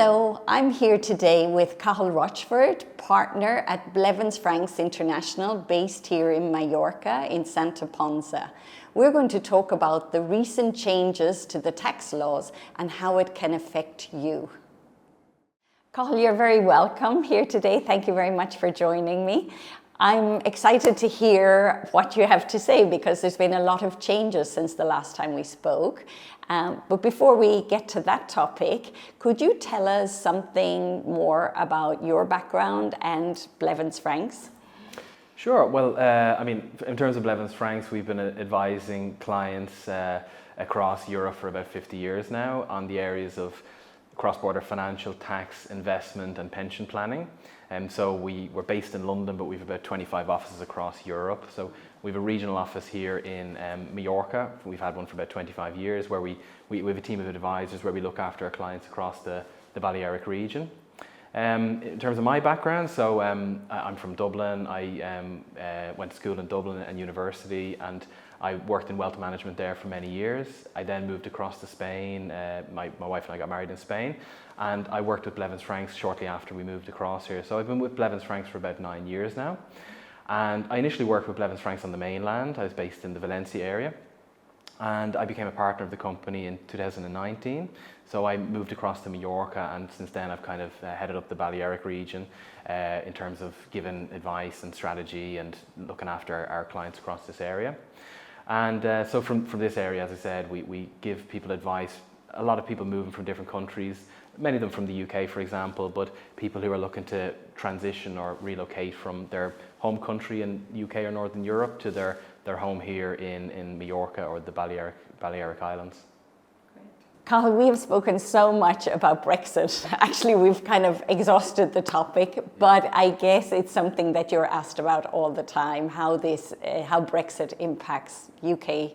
Hello, I'm here today with Cathal Rochford, partner at Blevins Franks International, based here in Mallorca in Santa Ponsa. We're going to talk about the recent changes to the tax laws and how it can affect you. Cathal, you're very welcome here today. Thank you very much for joining me. I'm excited to hear what you have to say because there's been a lot of changes since the last time we spoke. But before we get to that topic, could you tell us something more about your background and Blevins Franks? Sure. Well, in terms of Blevins Franks, we've been advising clients across Europe for about 50 years now on the areas of cross-border financial, tax, investment and pension planning. So we're based in London, but we've about 25 offices across Europe. So we have a regional office here in Mallorca. We've had one for about 25 years where we have a team of advisors where we look after our clients across the Balearic region. In terms of my background, so I'm from Dublin. I went to school in Dublin and university, and I worked in wealth management there for many years. I then moved across to Spain. My wife and I got married in Spain, and I worked with Blevins Franks shortly after we moved across here. So I've been with Blevins Franks for about 9 years now. And I initially worked with Blevins Franks on the mainland. I was based in the Valencia area. And I became a partner of the company in 2019. So I moved across to Mallorca, and since then I've kind of headed up the Balearic region in terms of giving advice and strategy and looking after our clients across this area. And so from this area, as I said, we give people advice. A lot of people moving from different countries, many of them from the UK, for example, but people who are looking to transition or relocate from their home country in UK or Northern Europe to their home here in Mallorca or the Balearic Islands. Cathal, we have spoken so much about Brexit. Actually, we've kind of exhausted the topic, but I guess it's something that you're asked about all the time, how Brexit impacts UK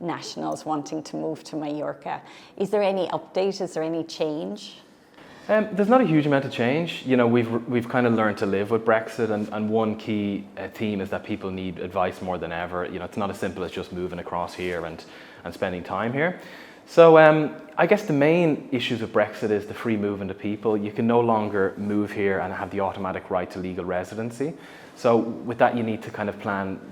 nationals wanting to move to Mallorca. Is there any update? Is there any change? There's not a huge amount of change. You know, we've kind of learned to live with Brexit, and one key theme is that people need advice more than ever. You know, it's not as simple as just moving across here and spending time here. So I guess the main issues with Brexit is the free movement of people. You can no longer move here and have the automatic right to legal residency. So with that, you need to kind of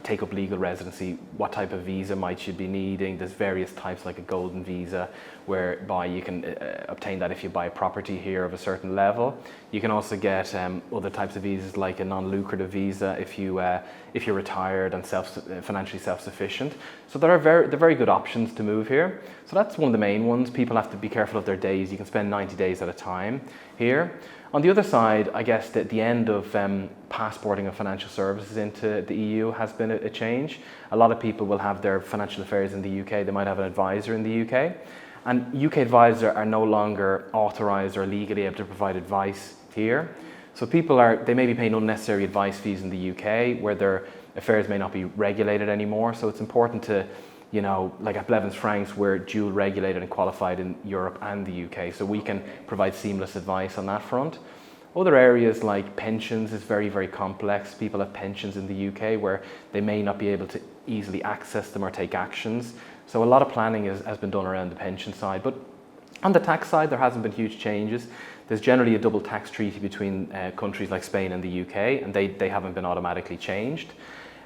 take up legal residency. What type of visa might you be needing? There's various types, like a golden visa, whereby you can obtain that if you buy a property here of a certain level. You can also get other types of visas, like a non-lucrative visa if you're retired and financially self-sufficient. So they're very good options to move here. So that's one of the main ones. People have to be careful of their days. You can spend 90 days at a time here. On the other side, I guess that the end of passporting of financial services into the EU has been a change. A lot of people will have their financial affairs in the UK. They might have an advisor in the UK. And UK advisors are no longer authorised or legally able to provide advice here. So they may be paying unnecessary advice fees in the UK where their affairs may not be regulated anymore. So it's important to, you know, like at Blevins Franks, we're dual regulated and qualified in Europe and the UK, so we can provide seamless advice on that front. Other areas like pensions is very, very complex. People have pensions in the UK where they may not be able to easily access them or take actions. So a lot of planning has been done around the pension side. But on the tax side, there hasn't been huge changes. There's generally a double tax treaty between countries like Spain and the UK, and they haven't been automatically changed.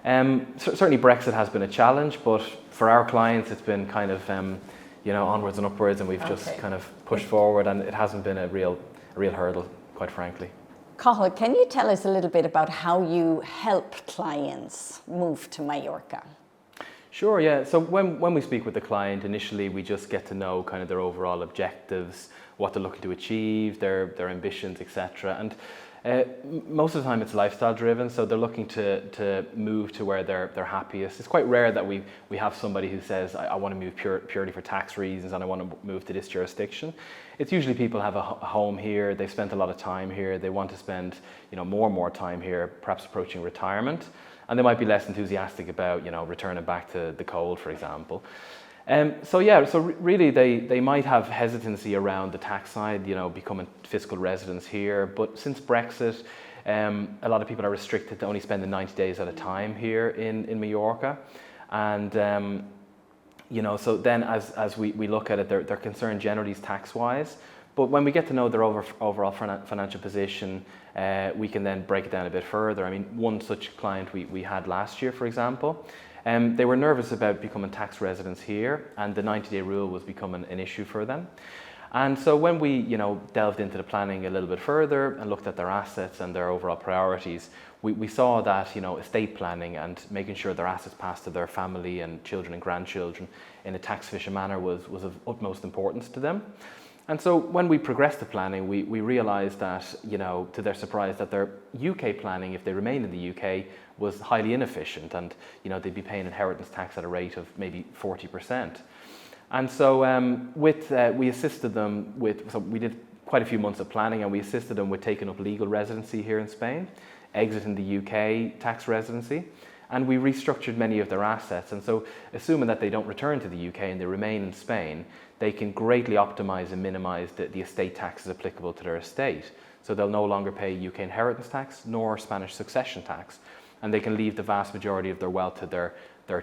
Certainly Brexit has been a challenge, but for our clients it's been kind of onwards and upwards, and we've just kind of pushed forward, and it hasn't been a real hurdle, quite frankly. Cathal, can you tell us a little bit about how you help clients move to Mallorca? Sure, yeah. So when we speak with the client, initially we just get to know kind of their overall objectives, what they're looking to achieve, their ambitions, etc. And most of the time it's lifestyle driven, so they're looking to move to where they're happiest. It's quite rare that we have somebody who says, I want to move purely for tax reasons and I want to move to this jurisdiction. It's usually people have a home here, they've spent a lot of time here, they want to spend more and more time here, perhaps approaching retirement, and they might be less enthusiastic about returning back to the cold, for example. So really they might have hesitancy around the tax side, becoming fiscal residents here. But since Brexit, a lot of people are restricted to only spending 90 days at a time here in Mallorca. And so then as we look at it, their concern generally is tax-wise. But when we get to know their overall financial position, we can then break it down a bit further. I mean, one such client we had last year, for example, they were nervous about becoming tax residents here, and the 90-day rule was becoming an issue for them. And so when we, delved into the planning a little bit further and looked at their assets and their overall priorities, we saw that, estate planning and making sure their assets passed to their family and children and grandchildren in a tax efficient manner was of utmost importance to them. And so when we progressed the planning, we realised that, to their surprise, that their UK planning, if they remained in the UK, was highly inefficient, and they'd be paying inheritance tax at a rate of maybe 40%. And so we assisted them so we did quite a few months of planning, and we assisted them with taking up legal residency here in Spain, exiting the UK tax residency, and we restructured many of their assets. And so assuming that they don't return to the UK and they remain in Spain, they can greatly optimise and minimise the estate taxes applicable to their estate. So they'll no longer pay UK inheritance tax nor Spanish succession tax, and they can leave the vast majority of their wealth to their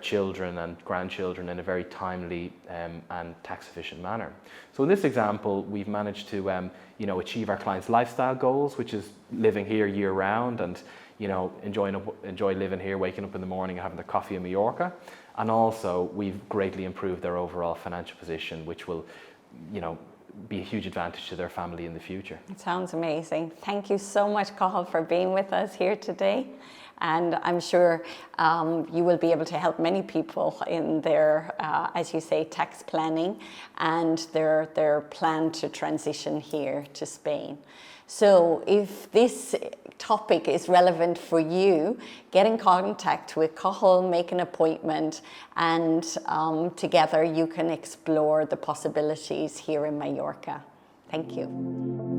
children and grandchildren in a very timely and tax efficient manner. So in this example, we've managed to achieve our clients' lifestyle goals, which is living here year round and enjoy living here, waking up in the morning and having their coffee in Mallorca. And also we've greatly improved their overall financial position, which will be a huge advantage to their family in the future. It sounds amazing. Thank you so much, Cathal, for being with us here today. And I'm sure you will be able to help many people in their, as you say, tax planning and their plan to transition here to Spain. So if this topic is relevant for you, get in contact with Cathal, make an appointment, and together you can explore the possibilities here in Mallorca. Thank you.